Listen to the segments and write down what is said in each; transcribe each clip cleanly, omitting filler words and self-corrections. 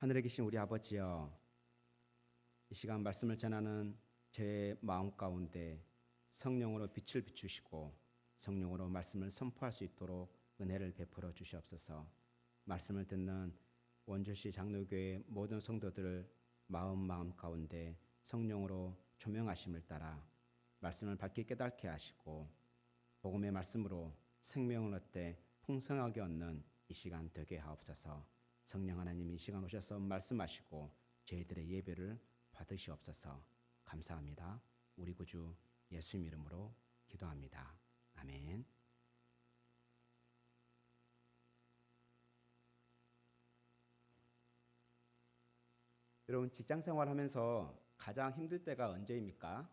하늘에 계신 우리 아버지여, 이 시간 말씀을 전하는 제 마음 가운데 성령으로 빛을 비추시고 성령으로 말씀을 선포할 수 있도록 은혜를 베풀어 주시옵소서. 말씀을 듣는 원주시 장로교회 모든 성도들 마음 가운데 성령으로 조명하심을 따라 말씀을 밝게 깨닫게 하시고 복음의 말씀으로 생명을 얻되 풍성하게 얻는 이 시간 되게 하옵소서. 성령 하나님, 이 시간 오셔서 말씀하시고 저희들의 예배를 받으시옵소서. 감사합니다. 우리 구주 예수님 이름으로 기도합니다. 아멘. 여러분, 직장 생활하면서 가장 힘들 때가 언제입니까?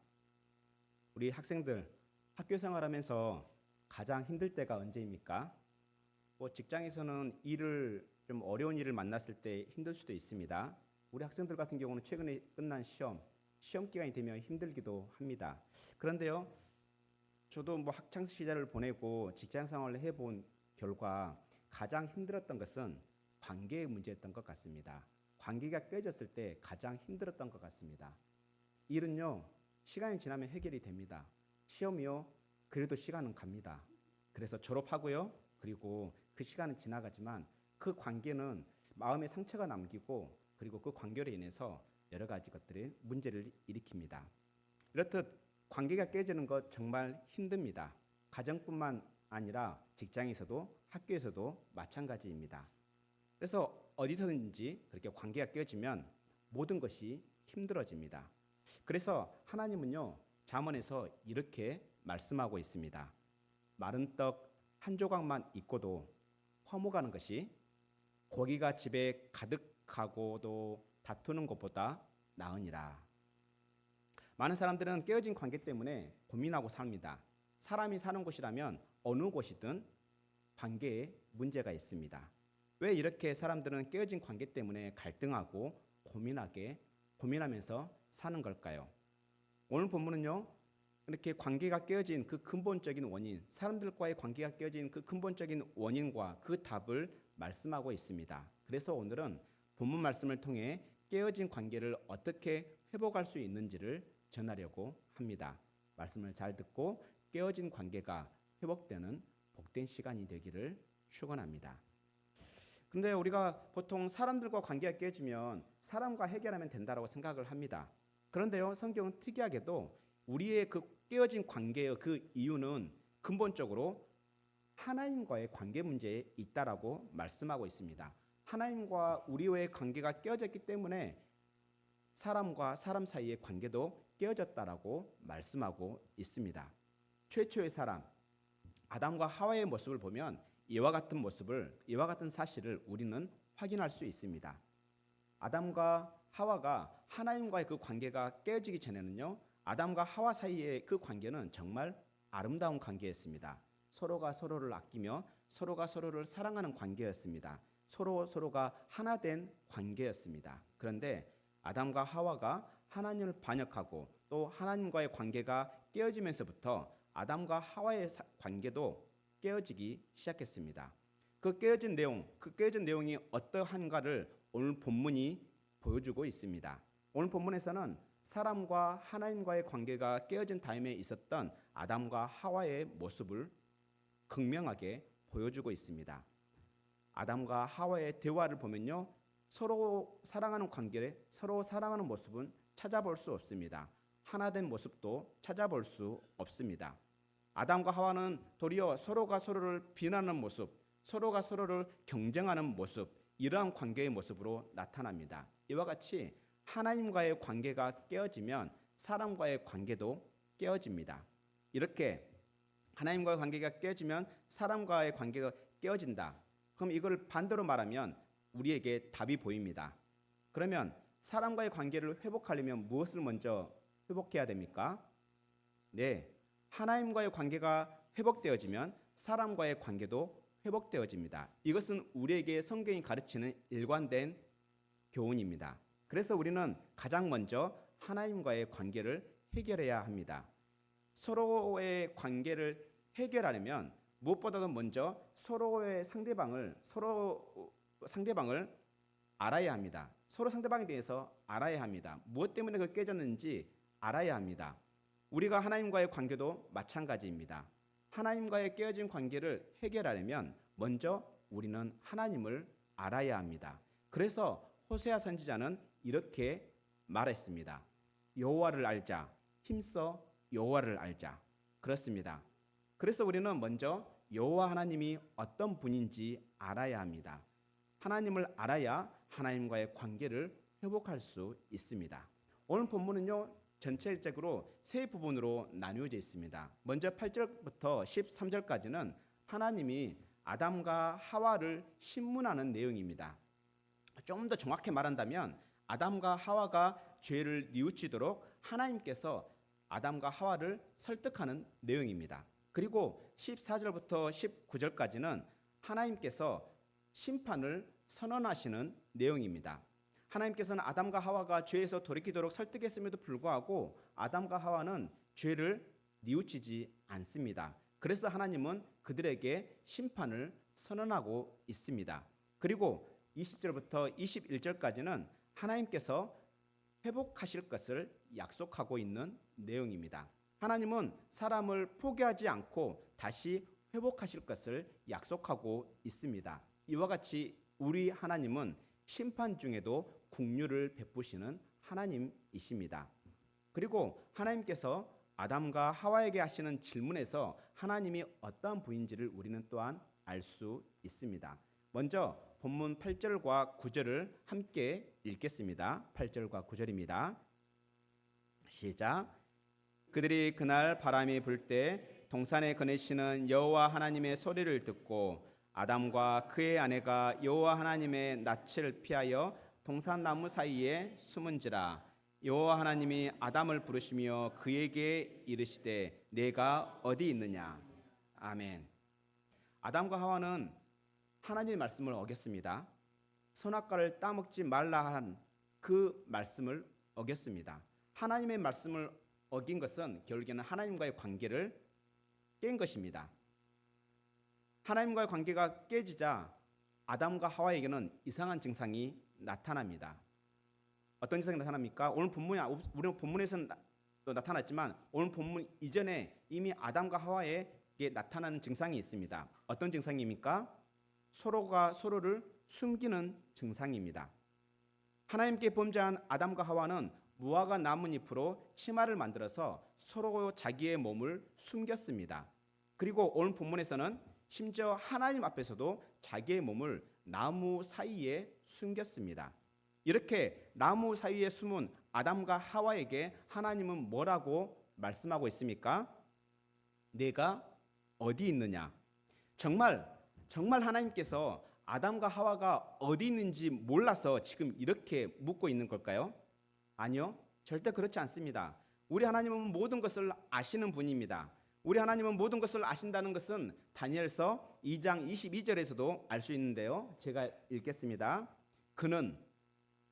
우리 학생들 학교 생활하면서 가장 힘들 때가 언제입니까? 직장에서는 좀 어려운 일을 만났을 때 힘들 수도 있습니다. 우리 학생들 같은 경우는 최근에 끝난 시험 기간이 되면 힘들기도 합니다. 그런데요, 저도 학창 시절을 보내고 직장 생활을 해본 결과 가장 힘들었던 것은 관계의 문제였던 것 같습니다. 관계가 깨졌을 때 가장 힘들었던 것 같습니다. 일은요, 시간이 지나면 해결이 됩니다. 시험이요, 그래도 시간은 갑니다. 그래서 졸업하고요, 그리고 그 시간은 지나가지만 그 관계는 마음에 상처가 남기고 그리고 그 관계로 인해서 여러 가지 것들의 문제를 일으킵니다. 이렇듯 관계가 깨지는 것 정말 힘듭니다. 가정뿐만 아니라 직장에서도 학교에서도 마찬가지입니다. 그래서 어디서든지 그렇게 관계가 깨지면 모든 것이 힘들어집니다. 그래서 하나님은요, 잠언에서 이렇게 말씀하고 있습니다. 마른 떡 한 조각만 있고도 허무가는 것이 고기가 집에 가득하고도 다투는 것보다 나으니라. 많은 사람들은 깨어진 관계 때문에 고민하고 삽니다. 사람이 사는 곳이라면 어느 곳이든 관계에 문제가 있습니다. 왜 이렇게 사람들은 깨어진 관계 때문에 갈등하고 고민하면서 사는 걸까요? 오늘 본문은요, 이렇게 관계가 깨어진 그 근본적인 원인, 사람들과의 관계가 깨어진 그 근본적인 원인과 그 답을 말씀하고 있습니다. 그래서 오늘은 본문 말씀을 통해 깨어진 관계를 어떻게 회복할 수 있는지를 전하려고 합니다. 말씀을 잘 듣고 깨어진 관계가 회복되는 복된 시간이 되기를 축원합니다. 근데 우리가 보통 사람들과 관계가 깨지면 사람과 해결하면 된다고 생각을 합니다. 그런데요, 성경은 특이하게도 우리의 그 깨어진 관계의 그 이유는 근본적으로 하나님과의 관계 문제에 있다라고 말씀하고 있습니다. 하나님과 우리와의 관계가 깨어졌기 때문에 사람과 사람 사이의 관계도 깨어졌다라고 말씀하고 있습니다. 최초의 사람 아담과 하와의 모습을 보면 이와 같은 사실을 우리는 확인할 수 있습니다. 아담과 하와가 하나님과의 그 관계가 깨어지기 전에는요, 아담과 하와 사이의 그 관계는 정말 아름다운 관계였습니다. 서로가 서로를 아끼며 서로가 서로를 사랑하는 관계였습니다. 서로가 하나 된 관계였습니다. 그런데 아담과 하와가 하나님을 반역하고 또 하나님과의 관계가 깨어지면서부터 아담과 하와의 관계도 깨어지기 시작했습니다. 그 깨어진 내용이 어떠한가를 오늘 본문이 보여주고 있습니다. 오늘 본문에서는 사람과 하나님과의 관계가 깨어진 다음에 있었던 아담과 하와의 모습을 극명하게 보여주고 있습니다. 아담과 하와의 대화를 보면요, 서로 사랑하는 관계에 서로 사랑하는 모습은 찾아볼 수 없습니다. 하나된 모습도 찾아볼 수 없습니다. 아담과 하와는 도리어 서로가 서로를 비난하는 모습, 서로가 서로를 경쟁하는 모습, 이러한 관계의 모습으로 나타납니다. 이와 같이 하나님과의 관계가 깨어지면 사람과의 관계도 깨어집니다. 이렇게 하나님과의 관계가 깨어지면 사람과의 관계가 깨어진다. 그럼 이걸 반대로 말하면 우리에게 답이 보입니다. 그러면 사람과의 관계를 회복하려면 무엇을 먼저 회복해야 됩니까? 네, 하나님과의 관계가 회복되어지면 사람과의 관계도 회복되어집니다. 이것은 우리에게 성경이 가르치는 일관된 교훈입니다. 그래서 우리는 가장 먼저 하나님과의 관계를 해결해야 합니다. 서로의 관계를 해결하려면 무엇보다도 먼저 상대방을 알아야 합니다. 서로 상대방에 대해서 알아야 합니다. 무엇 때문에 그걸 깨졌는지 알아야 합니다. 우리가 하나님과의 관계도 마찬가지입니다. 하나님과의 깨어진 관계를 해결하려면 먼저 우리는 하나님을 알아야 합니다. 그래서 호세아 선지자는 이렇게 말했습니다. 여호와를 알자. 힘써 여호와를 알자. 그렇습니다. 그래서 우리는 먼저 여호와 하나님이 어떤 분인지 알아야 합니다. 하나님을 알아야 하나님과의 관계를 회복할 수 있습니다. 오늘 본문은요, 전체적으로 세 부분으로 나누어져 있습니다. 먼저 8절부터 13절까지는 하나님이 아담과 하와를 신문하는 내용입니다. 좀 더 정확히 말한다면 아담과 하와가 죄를 뉘우치도록 하나님께서 아담과 하와를 설득하는 내용입니다. 그리고 14절부터 19절까지는 하나님께서 심판을 선언하시는 내용입니다. 하나님께서는 아담과 하와가 죄에서 돌이키도록 설득했음에도 불구하고 아담과 하와는 죄를 뉘우치지 않습니다. 그래서 하나님은 그들에게 심판을 선언하고 있습니다. 그리고 20절부터 21절까지는 하나님께서 회복하실 것을 약속하고 있는 내용입니다. 하나님은 사람을 포기하지 않고 다시 회복하실 것을 약속하고 있습니다. 이와 같이 우리 하나님은 심판 중에도 긍휼을 베푸시는 하나님이십니다. 그리고 하나님께서 아담과 하와에게 하시는 질문에서 하나님이 어떠한 분인지를 우리는 또한 알 수 있습니다. 먼저 본문 8절과 9절을 함께 읽겠습니다. 8절과 9절입니다. 시작. 그들이 그날 바람이 불 때 동산에 거니시는 여호와 하나님의 소리를 듣고 아담과 그의 아내가 여호와 하나님의 낯을 피하여 동산나무 사이에 숨은지라. 여호와 하나님이 아담을 부르시며 그에게 이르시되 내가 어디 있느냐. 아멘. 아담과 하와는 하나님의 말씀을 어겼습니다. 선악과를 따먹지 말라 한 그 말씀을 어겼습니다. 하나님의 말씀을 어긴 것은 결국에는 하나님과의 관계를 깬 것입니다. 하나님과의 관계가 깨지자 아담과 하와에게는 이상한 증상이 나타납니다. 어떤 증상이 나타납니까? 오늘 본문에서는 또 나타났지만 오늘 본문 이전에 이미 아담과 하와에게 나타나는 증상이 있습니다. 어떤 증상입니까? 서로가 서로를 숨기는 증상입니다. 하나님께 범죄한 아담과 하와는 무화과 나뭇잎으로 치마를 만들어서 서로 자기의 몸을 숨겼습니다. 그리고 오늘 본문에서는 심지어 하나님 앞에서도 자기의 몸을 나무 사이에 숨겼습니다. 이렇게 나무 사이에 숨은 아담과 하와에게 하나님은 뭐라고 말씀하고 있습니까? 내가 어디 있느냐? 정말 하나님께서 아담과 하와가 어디 있는지 몰라서 지금 이렇게 묻고 있는 걸까요? 아니요, 절대 그렇지 않습니다. 우리 하나님은 모든 것을 아시는 분입니다. 우리 하나님은 모든 것을 아신다는 것은 다니엘서 2장 22절에서도 알 수 있는데요. 제가 읽겠습니다. 그는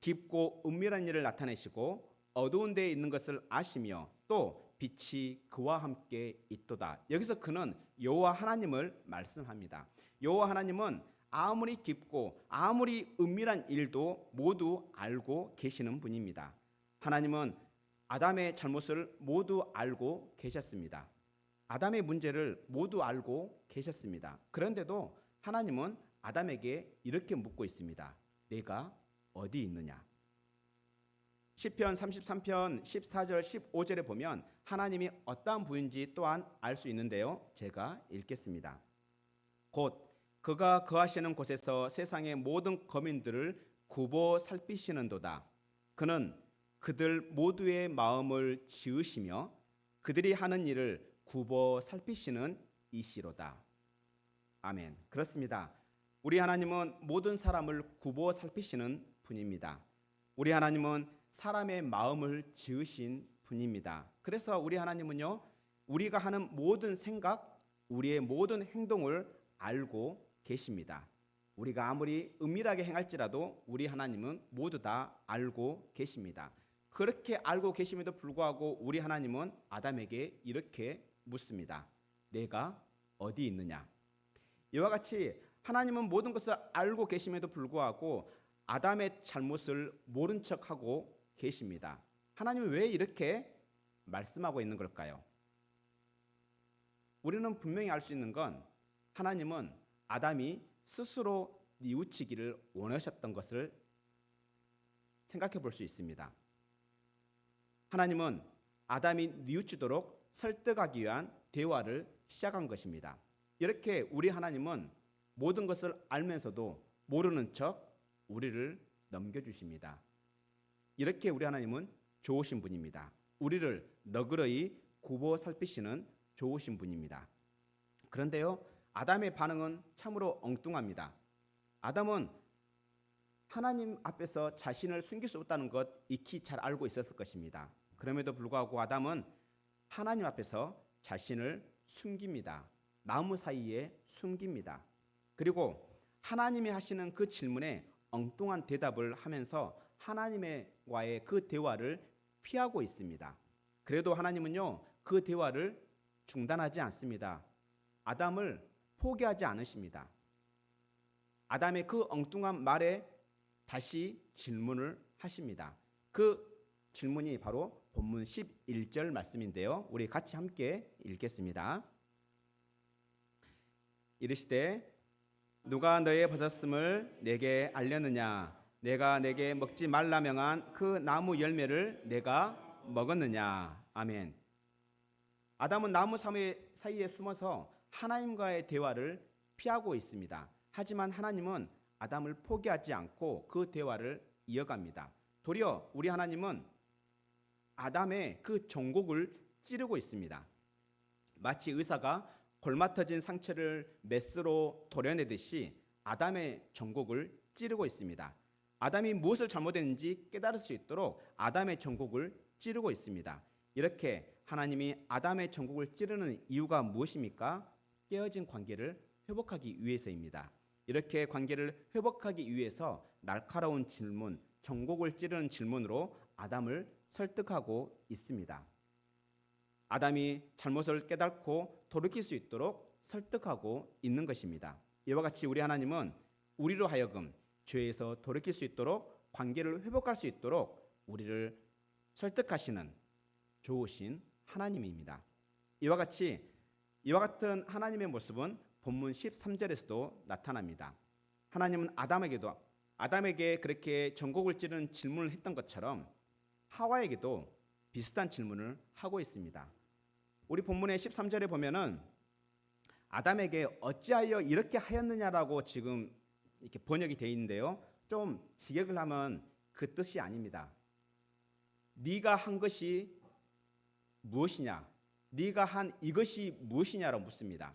깊고 은밀한 일을 나타내시고 어두운 데에 있는 것을 아시며 또 빛이 그와 함께 있도다. 여기서 그는 여호와 하나님을 말씀합니다. 여호와 하나님은 아무리 깊고 아무리 은밀한 일도 모두 알고 계시는 분입니다. 하나님은 아담의 잘못을 모두 알고 계셨습니다. 아담의 문제를 모두 알고 계셨습니다. 그런데도 하나님은 아담에게 이렇게 묻고 있습니다. 내가 어디 있느냐? 시편 33편 14절 15절에 보면 하나님이 어떠한 분인지 또한 알 수 있는데요. 제가 읽겠습니다. 곧 그가 거하시는 곳에서 세상의 모든 거민들을 굽어 살피시는도다. 그는 그들 모두의 마음을 지으시며 그들이 하는 일을 굽어 살피시는 이시로다. 아멘. 그렇습니다. 우리 하나님은 모든 사람을 굽어 살피시는 분입니다. 우리 하나님은 사람의 마음을 지으신 분입니다. 그래서 우리 하나님은요, 우리가 하는 모든 생각, 우리의 모든 행동을 알고 계십니다. 우리가 아무리 은밀하게 행할지라도 우리 하나님은 모두 다 알고 계십니다. 그렇게 알고 계심에도 불구하고 우리 하나님은 아담에게 이렇게 묻습니다. 내가 어디 있느냐? 이와 같이 하나님은 모든 것을 알고 계심에도 불구하고 아담의 잘못을 모른 척하고 계십니다. 하나님은 왜 이렇게 말씀하고 있는 걸까요? 우리는 분명히 알 수 있는 건 하나님은 아담이 스스로 뉘우치기를 원하셨던 것을 생각해 볼 수 있습니다. 하나님은 아담이 뉘우치도록 설득하기 위한 대화를 시작한 것입니다. 이렇게 우리 하나님은 모든 것을 알면서도 모르는 척 우리를 넘겨주십니다. 이렇게 우리 하나님은 좋으신 분입니다. 우리를 너그러이 굽어 살피시는 좋으신 분입니다. 그런데요, 아담의 반응은 참으로 엉뚱합니다. 아담은 하나님 앞에서 자신을 숨길 수 없다는 것 익히 잘 알고 있었을 것입니다. 그럼에도 불구하고 아담은 하나님 앞에서 자신을 숨깁니다. 나무 사이에 숨깁니다. 그리고 하나님이 하시는 그 질문에 엉뚱한 대답을 하면서 하나님과의 그 대화를 피하고 있습니다. 그래도 하나님은요, 그 대화를 중단하지 않습니다. 아담을 포기하지 않으십니다. 아담의 그 엉뚱한 말에 다시 질문을 하십니다. 그 질문이 바로 본문 11절 말씀인데요. 우리 같이 함께 읽겠습니다. 이르시되 누가 너의 벗었음을 내게 알렸느냐? 내가 내게 먹지 말라 명한 그 나무 열매를 내가 먹었느냐? 아멘. 아담은 나무 사이에 숨어서 하나님과의 대화를 피하고 있습니다. 하지만 하나님은 아담을 포기하지 않고 그 대화를 이어갑니다. 도리어 우리 하나님은 아담의 그 정곡을 찌르고 있습니다. 마치 의사가 골마터진 상처를 메스로 도려내듯이 아담의 정곡을 찌르고 있습니다. 아담이 무엇을 잘못했는지 깨달을 수 있도록 아담의 정곡을 찌르고 있습니다. 이렇게 하나님이 아담의 정곡을 찌르는 이유가 무엇입니까? 깨어진 관계를 회복하기 위해서입니다. 이렇게 관계를 회복하기 위해서 날카로운 질문, 정곡을 찌르는 질문으로 아담을 설득하고 있습니다. 아담이 잘못을 깨닫고 돌이킬 수 있도록 설득하고 있는 것입니다. 이와 같이 우리 하나님은 우리로 하여금 죄에서 돌이킬 수 있도록 관계를 회복할 수 있도록 우리를 설득하시는 좋으신 하나님입니다. 이와 같은 하나님의 모습은 본문 13절에서도 나타납니다. 하나님은 아담에게 그렇게 정곡을 찌르는 질문을 했던 것처럼 하와에게도 비슷한 질문을 하고 있습니다. 우리 본문의 13절에 보면은 아담에게 어찌하여 이렇게 하였느냐라고 지금 이렇게 번역이 되어 있는데요. 좀 직역을 하면 그 뜻이 아닙니다. 네가 한 것이 무엇이냐? 네가 한 이것이 무엇이냐라고 묻습니다.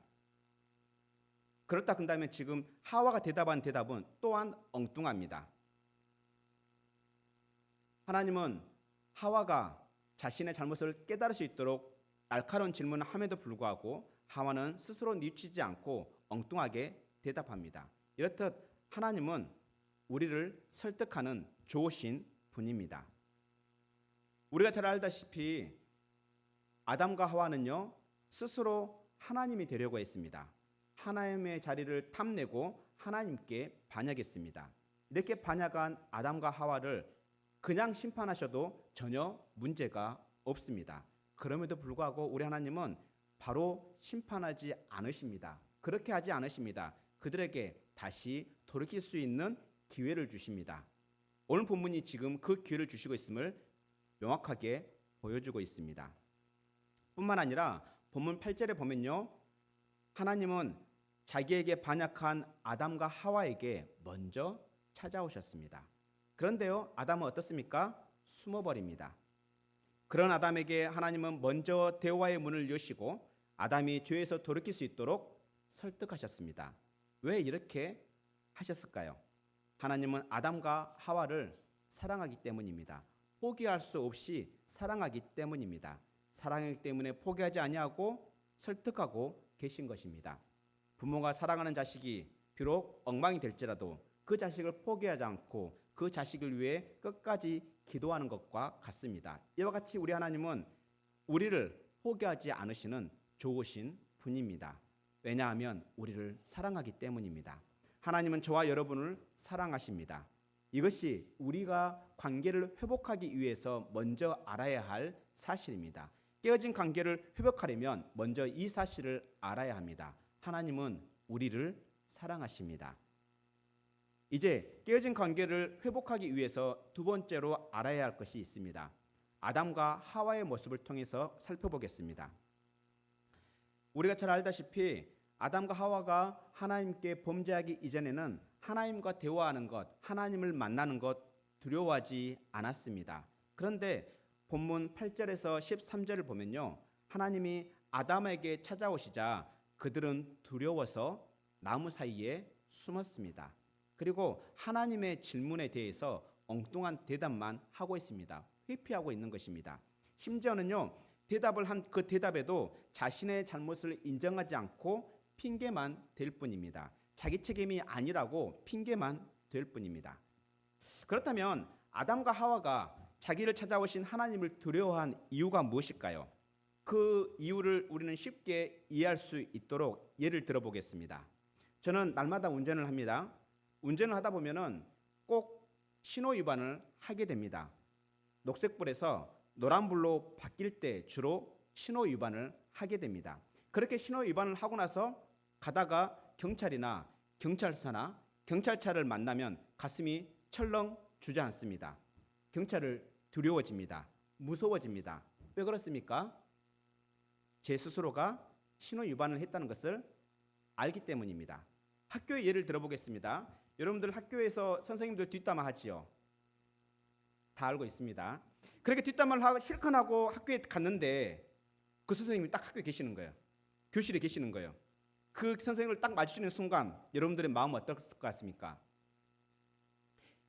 그렇다 한다면 지금 하와가 대답한 대답은 또한 엉뚱합니다. 하나님은 하와가 자신의 잘못을 깨달을 수 있도록 날카로운 질문을 함에도 불구하고 하와는 스스로 뉘우치지 않고 엉뚱하게 대답합니다. 이렇듯 하나님은 우리를 설득하는 좋으신 분입니다. 우리가 잘 알다시피 아담과 하와는요 스스로 하나님이 되려고 했습니다. 하나님의 자리를 탐내고 하나님께 반역했습니다. 이렇게 반역한 아담과 하와를 그냥 심판하셔도 전혀 문제가 없습니다. 그럼에도 불구하고 우리 하나님은 바로 심판하지 않으십니다. 그렇게 하지 않으십니다. 그들에게 다시 돌이킬 수 있는 기회를 주십니다. 오늘 본문이 지금 그 기회를 주시고 있음을 명확하게 보여주고 있습니다. 뿐만 아니라 본문 8절에 보면요. 하나님은 자기에게 반역한 아담과 하와에게 먼저 찾아오셨습니다. 그런데요. 아담은 어떻습니까? 숨어버립니다. 그런 아담에게 하나님은 먼저 대화의 문을 여시고 아담이 죄에서 돌이킬 수 있도록 설득하셨습니다. 왜 이렇게 하셨을까요? 하나님은 아담과 하와를 사랑하기 때문입니다. 포기할 수 없이 사랑하기 때문입니다. 사랑하기 때문에 포기하지 아니하고 설득하고 계신 것입니다. 부모가 사랑하는 자식이 비록 엉망이 될지라도 그 자식을 포기하지 않고 그 자식을 위해 끝까지 기도하는 것과 같습니다. 이와 같이 우리 하나님은 우리를 포기하지 않으시는 좋으신 분입니다. 왜냐하면 우리를 사랑하기 때문입니다. 하나님은 저와 여러분을 사랑하십니다. 이것이 우리가 관계를 회복하기 위해서 먼저 알아야 할 사실입니다. 깨어진 관계를 회복하려면 먼저 이 사실을 알아야 합니다. 하나님은 우리를 사랑하십니다. 이제 깨어진 관계를 회복하기 위해서 두 번째로 알아야 할 것이 있습니다. 아담과 하와의 모습을 통해서 살펴보겠습니다. 우리가 잘 알다시피 아담과 하와가 하나님께 범죄하기 이전에는 하나님과 대화하는 것, 하나님을 만나는 것 두려워하지 않았습니다. 그런데 본문 8절에서 13절을 보면요, 하나님이 아담에게 찾아오시자 그들은 두려워서 나무 사이에 숨었습니다. 그리고 하나님의 질문에 대해서 엉뚱한 대답만 하고 있습니다. 회피하고 있는 것입니다. 심지어는요, 대답을 한 그 대답에도 자신의 잘못을 인정하지 않고 핑계만 댈 뿐입니다. 자기 책임이 아니라고 핑계만 댈 뿐입니다. 그렇다면 아담과 하와가 자기를 찾아오신 하나님을 두려워한 이유가 무엇일까요? 그 이유를 우리는 쉽게 이해할 수 있도록 예를 들어보겠습니다. 저는 날마다 운전을 합니다. 운전을 하다 보면은 꼭 신호 위반을 하게 됩니다. 녹색불에서 노란불로 바뀔 때 주로 신호 위반을 하게 됩니다. 그렇게 신호 위반을 하고 나서 가다가 경찰이나 경찰서나 경찰차를 만나면 가슴이 철렁 주저앉습니다. 경찰을 두려워집니다. 무서워집니다. 왜 그렇습니까? 제 스스로가 신호 위반을 했다는 것을 알기 때문입니다. 학교의 예를 들어보겠습니다. 여러분들 학교에서 선생님들 뒷담화 하지요. 다 알고 있습니다. 그렇게 뒷담화를 하고 실컷 하고 학교에 갔는데 그 선생님이 딱 학교에 계시는 거예요. 교실에 계시는 거예요. 그 선생님을 딱 마주치는 순간 여러분들의 마음은 어떨 것 같습니까?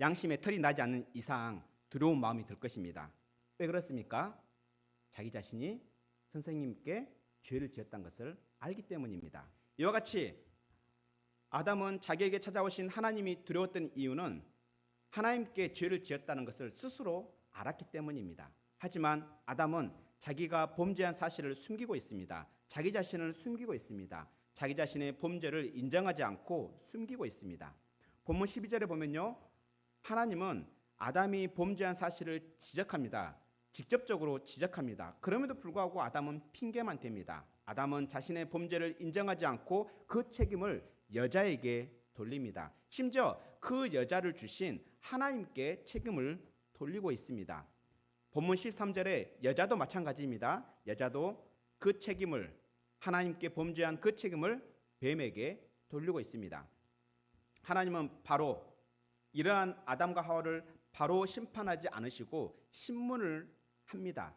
양심에 털이 나지 않는 이상 두려운 마음이 들 것입니다. 왜 그렇습니까? 자기 자신이 선생님께 죄를 지었다는 것을 알기 때문입니다. 이와 같이 아담은 자기에게 찾아오신 하나님이 두려웠던 이유는 하나님께 죄를 지었다는 것을 스스로 알았기 때문입니다. 하지만 아담은 자기가 범죄한 사실을 숨기고 있습니다. 자기 자신을 숨기고 있습니다. 자기 자신의 범죄를 인정하지 않고 숨기고 있습니다. 본문 12절에 보면요, 하나님은 아담이 범죄한 사실을 지적합니다. 직접적으로 지적합니다. 그럼에도 불구하고 아담은 핑계만 댑니다. 아담은 자신의 범죄를 인정하지 않고 그 책임을 여자에게 돌립니다. 심지어 그 여자를 주신 하나님께 책임을 돌리고 있습니다. 본문 13절에 여자도 마찬가지입니다. 여자도 그 책임을, 하나님께 범죄한 그 책임을 뱀에게 돌리고 있습니다. 하나님은 바로 이러한 아담과 하와를 바로 심판하지 않으시고 심문을 합니다.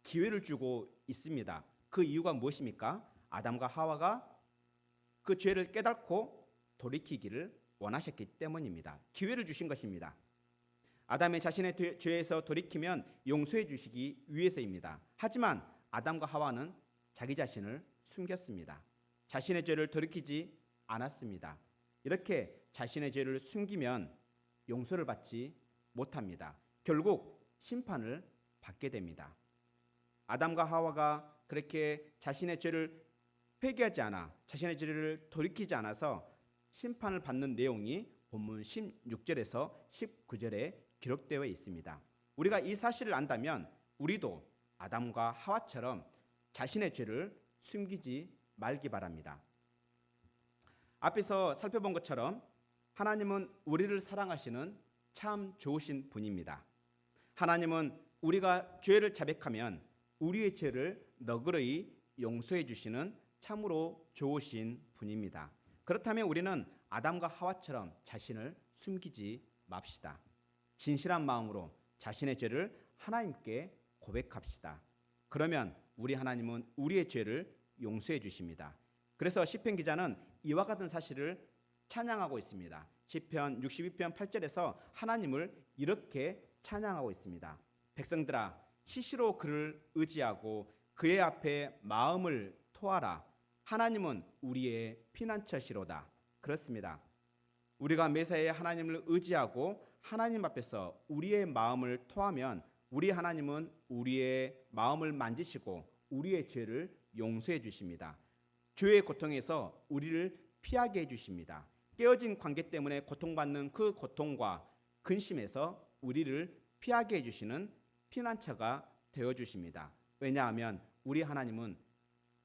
기회를 주고 있습니다. 그 이유가 무엇입니까? 아담과 하와가 그 죄를 깨닫고 돌이키기를 원하셨기 때문입니다. 기회를 주신 것입니다. 아담이 자신의 죄에서 돌이키면 용서해 주시기 위해서입니다. 하지만 아담과 하와는 자기 자신을 숨겼습니다. 자신의 죄를 돌이키지 않았습니다. 이렇게 자신의 죄를 숨기면 용서를 받지 못합니다. 결국 심판을 받게 됩니다. 아담과 하와가 그렇게 자신의 죄를 회개하지 않아, 자신의 죄를 돌이키지 않아서 심판을 받는 내용이 본문 16절에서 19절에 기록되어 있습니다. 우리가 이 사실을 안다면 우리도 아담과 하와처럼 자신의 죄를 숨기지 말기 바랍니다. 앞에서 살펴본 것처럼 하나님은 우리를 사랑하시는 참 좋으신 분입니다. 하나님은 우리가 죄를 자백하면 우리의 죄를 너그러이 용서해 주시는 참으로 좋으신 분입니다. 그렇다면 우리는 아담과 하와처럼 자신을 숨기지 맙시다. 진실한 마음으로 자신의 죄를 하나님께 고백합시다. 그러면 우리 하나님은 우리의 죄를 용서해 주십니다. 그래서 시편 기자는 이와 같은 사실을 찬양하고 있습니다. 시편 62편 8절에서 하나님을 이렇게 찬양하고 있습니다. 백성들아, 시시로 그를 의지하고 그의 앞에 마음을 토하라. 하나님은 우리의 피난처시로다. 그렇습니다. 우리가 매사에 하나님을 의지하고 하나님 앞에서 우리의 마음을 토하면 우리 하나님은 우리의 마음을 만지시고 우리의 죄를 용서해 주십니다. 죄의 고통에서 우리를 피하게 해 주십니다. 깨어진 관계 때문에 고통받는 그 고통과 근심에서 우리를 피하게 해주시는 피난처가 되어주십니다. 왜냐하면 우리 하나님은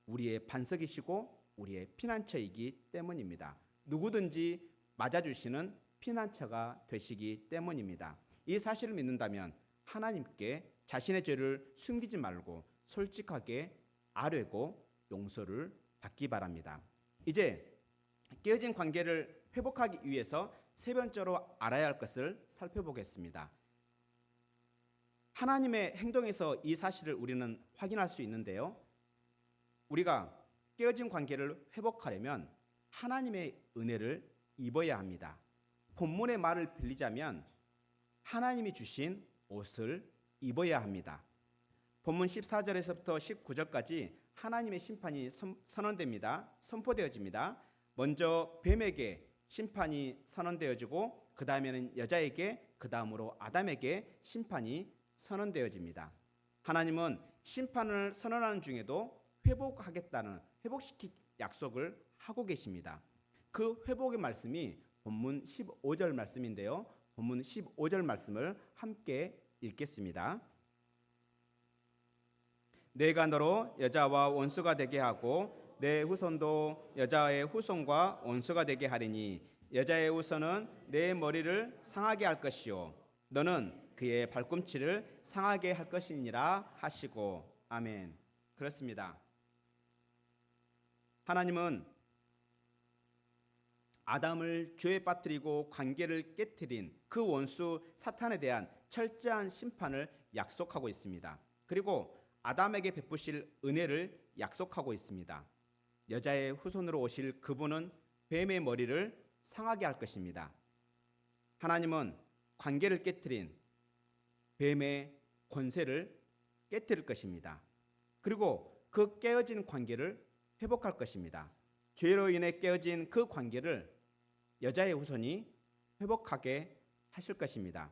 우리의 반석이시고 우리의 피난처이기 때문입니다. 누구든지 맞아주시는 피난처가 되시기 때문입니다. 이 사실을 믿는다면 하나님께 자신의 죄를 숨기지 말고 솔직하게 아뢰고 용서를 받기 바랍니다. 이제 깨어진 관계를 회복하기 위해서 세 번째로 알아야 할 것을 살펴보겠습니다. 하나님의 행동에서 이 사실을 우리는 확인할 수 있는데요. 우리가 깨어진 관계를 회복하려면 하나님의 은혜를 입어야 합니다. 본문의 말을 빌리자면 하나님이 주신 옷을 입어야 합니다. 본문 14절에서부터 19절까지 하나님의 심판이 선언됩니다. 선포되어집니다. 먼저 뱀에게 심판이 선언되어지고 그 다음에는 여자에게, 그 다음으로 아담에게 심판이 선언되어집니다. 하나님은 심판을 선언하는 중에도 회복시킬 약속을 하고 계십니다. 그 회복의 말씀이 본문 15절 말씀인데요. 본문 15절 말씀을 함께 읽겠습니다. 내가 너로 여자와 원수가 되게 하고 내 후손도 여자의 후손과 원수가 되게 하리니 여자의 후손은 내 머리를 상하게 할 것이요 너는 그의 발꿈치를 상하게 할 것이니라 하시고. 아멘. 그렇습니다. 하나님은 아담을 죄에 빠뜨리고 관계를 깨뜨린 그 원수 사탄에 대한 철저한 심판을 약속하고 있습니다. 그리고 아담에게 베푸실 은혜를 약속하고 있습니다. 여자의 후손으로 오실 그분은 뱀의 머리를 상하게 할 것입니다. 하나님은 관계를 깨뜨린 뱀의 권세를 깨뜨릴 것입니다. 그리고 그 깨어진 관계를 회복할 것입니다. 죄로 인해 깨어진 그 관계를 여자의 후손이 회복하게 하실 것입니다.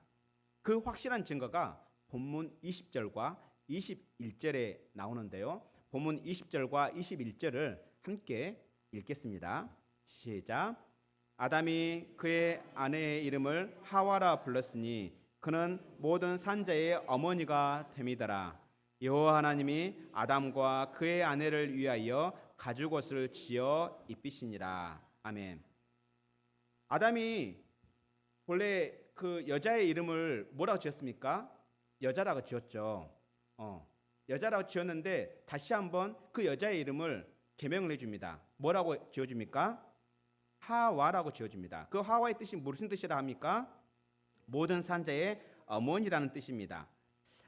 그 확실한 증거가 본문 20절과 21절에 나오는데요. 본문 20절과 21절을 함께 읽겠습니다. 시작. 아담이 그의 아내의 이름을 하와라 불렀으니 그는 모든 산자의 어머니가 됨이더라. 여호와 하나님이 아담과 그의 아내를 위하여 가죽옷을 지어 입히시니라. 아멘. 아담이 본래 그 여자의 이름을 뭐라고 지었습니까? 여자라고 지었죠. 여자라고 지었는데 다시 한번 그 여자의 이름을 개명을 해줍니다. 뭐라고 지어줍니까? 하와라고 지어줍니다. 그 하와의 뜻이 무슨 뜻이라 합니까? 모든 산자의 어머니라는 뜻입니다.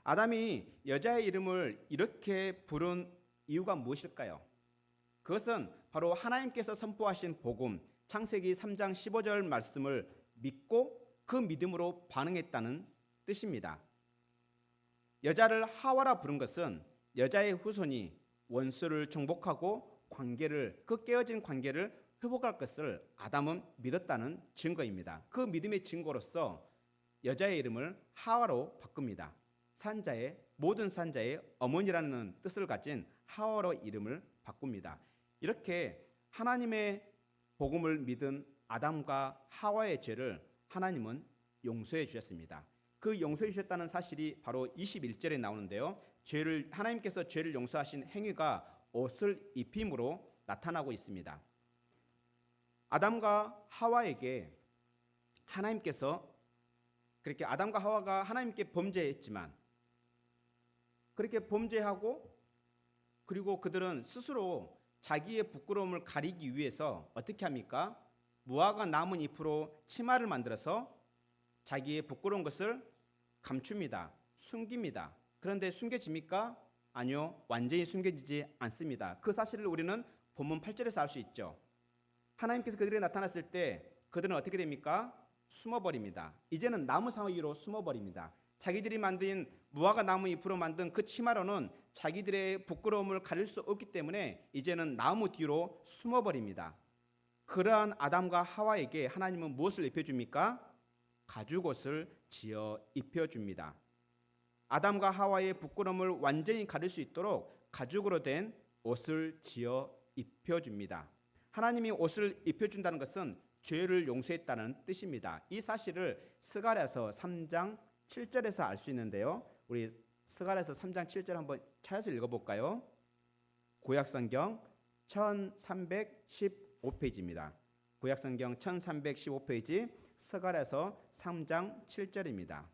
아담이 여자의 이름을 이렇게 부른 이유가 무엇일까요? 그것은 바로 하나님께서 선포하신 복음 창세기 3장 15절 말씀을 믿고 그 믿음으로 반응했다는 뜻입니다. 여자를 하와라 부른 것은 여자의 후손이 원수를 정복하고 그 깨어진 관계를 회복할 것을 아담은 믿었다는 증거입니다. 그 믿음의 증거로서 여자의 이름을 하와로 바꿉니다. 모든 산자의 어머니라는 뜻을 가진 하와로 이름을 바꿉니다. 이렇게 하나님의 복음을 믿은 아담과 하와의 죄를 하나님은 용서해 주셨습니다. 그 용서해 주셨다는 사실이 바로 21절에 나오는데요. 하나님께서 죄를 용서하신 행위가 옷을 입힘으로 나타나고 있습니다. 아담과 하와에게 그렇게 아담과 하와가 하나님께 범죄했지만 그렇게 범죄하고 그리고 그들은 스스로 자기의 부끄러움을 가리기 위해서 어떻게 합니까? 무화과 남은 잎으로 치마를 만들어서 자기의 부끄러운 것을 감춥니다. 숨깁니다. 그런데 숨겨집니까? 아니요. 완전히 숨겨지지 않습니다. 그 사실을 우리는 본문 8절에서 알 수 있죠. 하나님께서 그들에게 나타났을 때 그들은 어떻게 됩니까? 숨어버립니다. 이제는 나무 사이로 숨어버립니다. 자기들이 만든 무화과 나무 잎으로 만든 그 치마로는 자기들의 부끄러움을 가릴 수 없기 때문에 이제는 나무 뒤로 숨어버립니다. 그러한 아담과 하와에게 하나님은 무엇을 입혀줍니까? 가죽옷을 지어 입혀줍니다. 아담과 하와의 부끄러움을 완전히 가릴 수 있도록 가죽으로 된 옷을 지어 입혀줍니다. 하나님이 옷을 입혀준다는 것은 죄를 용서했다는 뜻입니다. 이 사실을 스가랴서 3장 7절에서 알 수 있는데요. 우리 스가랴서 3장 7절 한번 찾아서 읽어볼까요? 구약성경 1315페이지입니다. 구약성경 1315페이지 스가랴서 3장 7절입니다.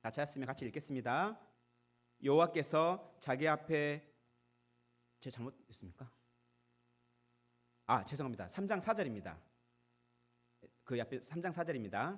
다 찾았으면 같이 읽겠습니다. 여호와께서 자기 앞에 제 잘못했습니까? 죄송합니다. 3장 4절입니다. 그 앞에 3장 4절입니다.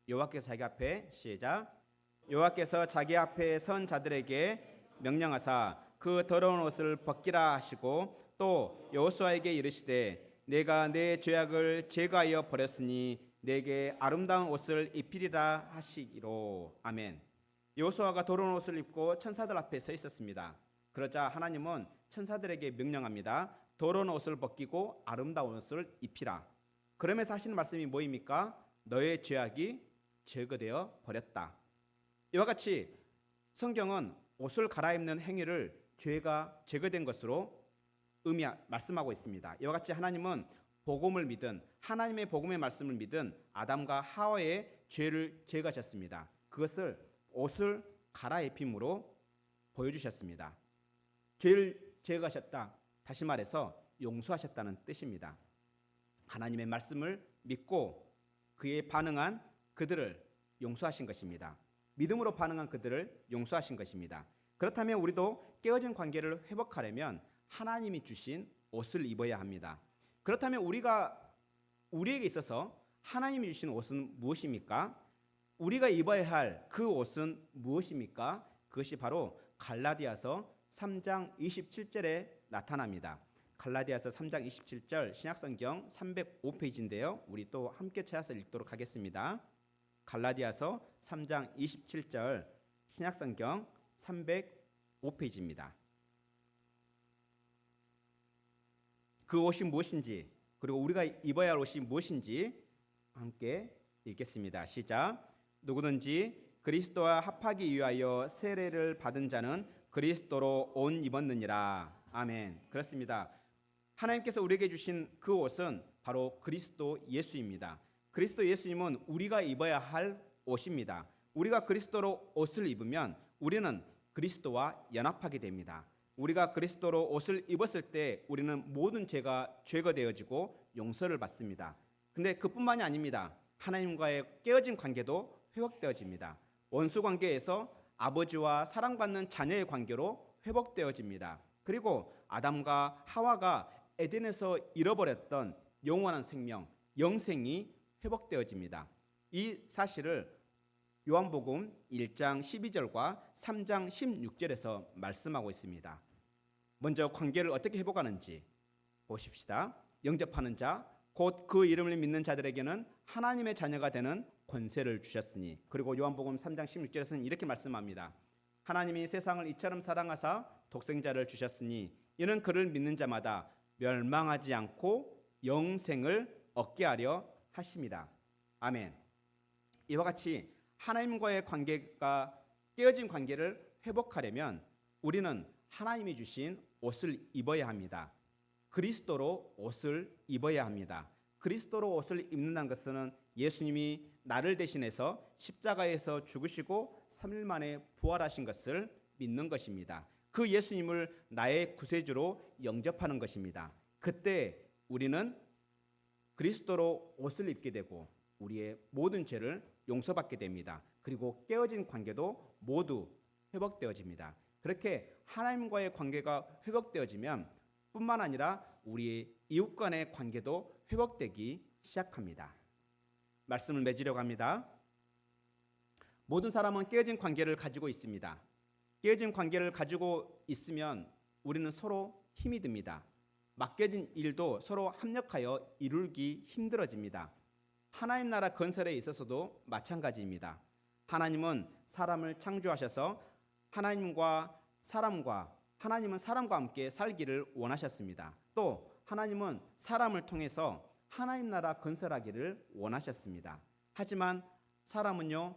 여호와께서 자기 앞에 시작. 여호와께서 자기 앞에 선 자들에게 명령하사 그 더러운 옷을 벗기라 하시고 또 여호수아에게 이르시되 내가 내 죄악을 제거하여 버렸으니 내게 아름다운 옷을 입히리라 하시기로. 아멘. 여호수아가 더러운 옷을 입고 천사들 앞에 서 있었습니다. 그러자 하나님은 천사들에게 명령합니다. 더러운 옷을 벗기고 아름다운 옷을 입히라. 그러면서 하시는 말씀이 뭐입니까? 너의 죄악이 제거되어 버렸다. 이와 같이 성경은 옷을 갈아입는 행위를 죄가 제거된 것으로 말씀하고 있습니다. 이와 같이 하나님은 복음을 믿은 하나님의 복음의 말씀을 믿은 아담과 하와의 죄를 제거하셨습니다. 그것을 옷을 갈아입힘으로 보여주셨습니다. 죄를 제거하셨다. 다시 말해서 용서하셨다는 뜻입니다. 하나님의 말씀을 믿고 그에 반응한 그들을 용서하신 것입니다. 믿음으로 반응한 그들을 용서하신 것입니다. 그렇다면 우리도 깨어진 관계를 회복하려면 하나님이 주신 옷을 입어야 합니다. 그렇다면 우리에게 있어서 하나님이 주신 옷은 무엇입니까? 우리가 입어야 할 그 옷은 무엇입니까? 그것이 바로 갈라디아서 3장 27절에 나타납니다. 갈라디아서 3장 27절 신약성경 305페이지인데요. 우리 또 함께 찾아서 읽도록 하겠습니다. 갈라디아서 3장 27절 신약성경 305페이지입니다. 그 옷이 무엇인지 그리고 우리가 입어야 할 옷이 무엇인지 함께 읽겠습니다. 시작. 누구든지 그리스도와 합하기 위하여 세례를 받은 자는 그리스도로 옷 입었느니라. 아멘. 그렇습니다. 하나님께서 우리에게 주신 그 옷은 바로 그리스도 예수입니다. 그리스도 예수님은 우리가 입어야 할 옷입니다. 우리가 그리스도로 옷을 입으면 우리는 그리스도와 연합하게 됩니다. 우리가 그리스도로 옷을 입었을 때 우리는 모든 죄가 제거되어지고 용서를 받습니다. 근데 그뿐만이 아닙니다. 하나님과의 깨어진 관계도 회복되어집니다. 원수 관계에서 아버지와 사랑받는 자녀의 관계로 회복되어집니다. 그리고 아담과 하와가 에덴에서 잃어버렸던 영원한 생명, 영생이 회복되어집니다. 이 사실을 요한복음 1장 12절과 3장 16절에서 말씀하고 있습니다. 먼저 관계를 어떻게 회복하는지 보십시다. 영접하는 자, 곧 그 이름을 믿는 자들에게는 하나님의 자녀가 되는 권세를 주셨으니. 그리고 요한복음 3장 16절에서는 이렇게 말씀합니다. 하나님이 세상을 이처럼 사랑하사 독생자를 주셨으니 이는 그를 믿는 자마다 멸망하지 않고 영생을 얻게 하려 하심이라. 아멘. 이와 같이 하나님과의 관계가 깨어진 관계를 회복하려면 우리는 하나님이 주신 옷을 입어야 합니다. 그리스도로 옷을 입어야 합니다. 그리스도로 옷을 입는다는 것은 예수님이 나를 대신해서 십자가에서 죽으시고 3일 만에 부활하신 것을 믿는 것입니다. 그 예수님을 나의 구세주로 영접하는 것입니다. 그때 우리는 그리스도로 옷을 입게 되고 우리의 모든 죄를 용서받게 됩니다. 그리고 깨어진 관계도 모두 회복되어집니다. 그렇게 하나님과의 관계가 회복되어지면 뿐만 아니라 우리의 이웃 간의 관계도 회복되기 시작합니다. 말씀을 맺으려고 합니다. 모든 사람은 깨어진 관계를 가지고 있습니다. 깨어진 관계를 가지고 있으면 우리는 서로 힘이 듭니다. 맡겨진 일도 서로 합력하여 이루기 힘들어집니다. 하나님 나라 건설에 있어서도 마찬가지입니다. 하나님은 사람을 창조하셔서 하나님은 사람과 함께 살기를 원하셨습니다. 또 하나님은 사람을 통해서 하나님 나라 건설하기를 원하셨습니다. 하지만 사람은요,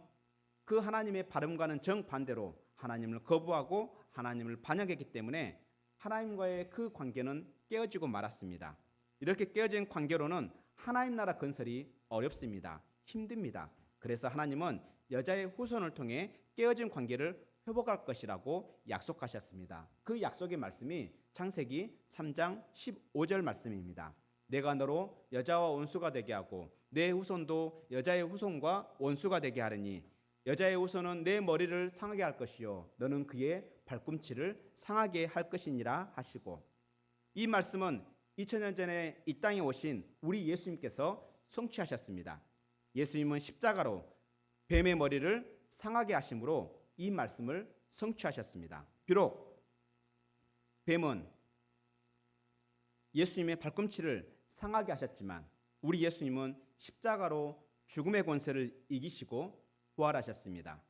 그 하나님의 바람과는 정반대로 하나님을 거부하고 하나님을 반역했기 때문에 하나님과의 그 관계는 깨어지고 말았습니다. 이렇게 깨어진 관계로는 하나님 나라 건설이 어렵습니다. 힘듭니다. 그래서 하나님은 여자의 후손을 통해 깨어진 관계를 회복할 것이라고 약속하셨습니다. 그 약속의 말씀이 창세기 3장 15절 말씀입니다. 내가 너로 여자와 원수가 되게 하고 내 후손도 여자의 후손과 원수가 되게 하리니 여자의 후손은 내 머리를 상하게 할 것이요 너는 그의 발꿈치를 상하게 할 것이니라 하시고, 이 말씀은 2000년 전에 이 땅에 오신 우리 예수님께서 성취하셨습니다. 예수님은 십자가로 뱀의 머리를 상하게 하심으로 이 말씀을 성취하셨습니다. 비록 뱀은 예수님의 발꿈치를 상하게 하셨지만 우리 예수님은 십자가로 죽음의 권세를 이기시고 부활하셨습니다.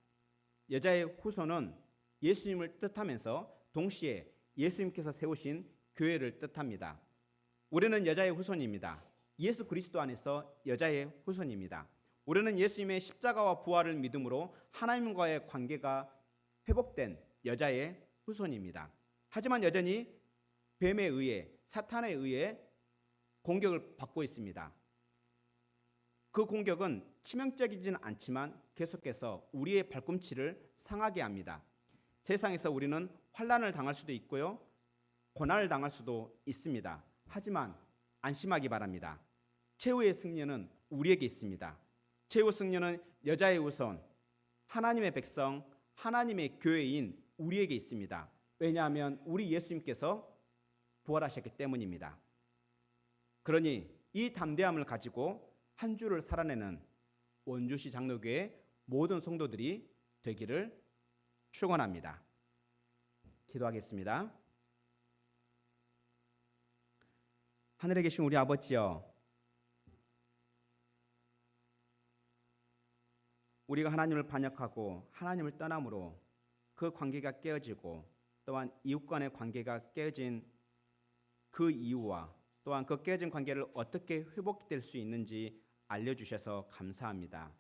여자의 후손은 예수님을 뜻하면서 동시에 예수님께서 세우신 교회를 뜻합니다. 우리는 여자의 후손입니다. 예수 그리스도 안에서 여자의 후손입니다. 우리는 예수님의 십자가와 부활을 믿음으로 하나님과의 관계가 회복된 여자의 후손입니다. 하지만 여전히 뱀에 의해, 사탄에 의해 공격을 받고 있습니다. 그 공격은 치명적이지는 않지만 계속해서 우리의 발꿈치를 상하게 합니다. 세상에서 우리는 환난을 당할 수도 있고요, 고난을 당할 수도 있습니다. 하지만 안심하기 바랍니다. 최후의 승리는 우리에게 있습니다. 최후 승리는 여자의 후손, 하나님의 백성, 하나님의 교회인 우리에게 있습니다. 왜냐하면 우리 예수님께서 부활하셨기 때문입니다. 그러니 이 담대함을 가지고 한 주를 살아내는 원주시 장로교회 모든 성도들이 되기를 축원합니다. 기도하겠습니다. 하늘에 계신 우리 아버지여, 우리가 하나님을 반역하고 하나님을 떠남으로 그 관계가 깨어지고 또한 이웃 간의 관계가 깨어진 그 이유와 또한 그 깨어진 관계를 어떻게 회복될 수 있는지 알려주셔서 감사합니다.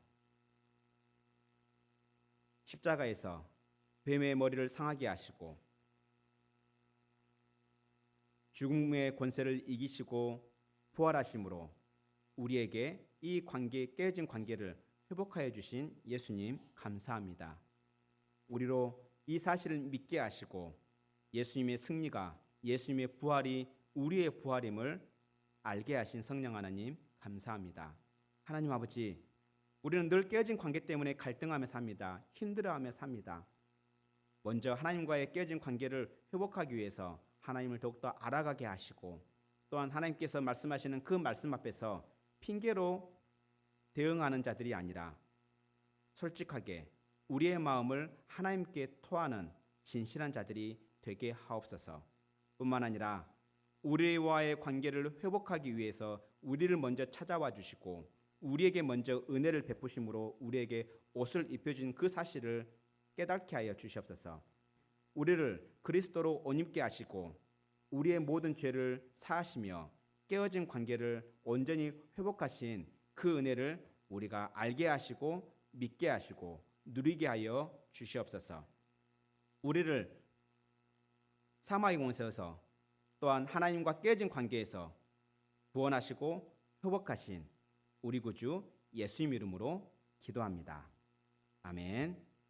십자가에서 뱀의 머리를 상하게 하시고 죽음의 권세를 이기시고 부활하심으로 우리에게 이 깨어진 관계를 회복하여 주신 예수님 감사합니다. 우리로 이 사실을 믿게 하시고 예수님의 승리가, 예수님의 부활이 우리의 부활임을 알게 하신 성령 하나님 감사합니다. 하나님 아버지, 우리는 늘 깨어진 관계 때문에 갈등하며 삽니다. 힘들어하며 삽니다. 먼저 하나님과의 깨어진 관계를 회복하기 위해서 하나님을 더욱더 알아가게 하시고 또한 하나님께서 말씀하시는 그 말씀 앞에서 핑계로 대응하는 자들이 아니라 솔직하게 우리의 마음을 하나님께 토하는 진실한 자들이 되게 하옵소서. 뿐만 아니라 우리와의 관계를 회복하기 위해서 우리를 먼저 찾아와 주시고 우리에게 먼저 은혜를 베푸심으로 우리에게 옷을 입혀준 그 사실을 깨닫게 하여 주시옵소서. 우리를 그리스도로 옷 입게 하시고 우리의 모든 죄를 사하시며 깨어진 관계를 온전히 회복하신 그 은혜를 우리가 알게 하시고 믿게 하시고 누리게 하여 주시옵소서. 우리를 사마의 공세에서 또한 하나님과 깨어진 관계에서 구원하시고 회복하신 우리 구주 예수님 이름으로 기도합니다. 아멘.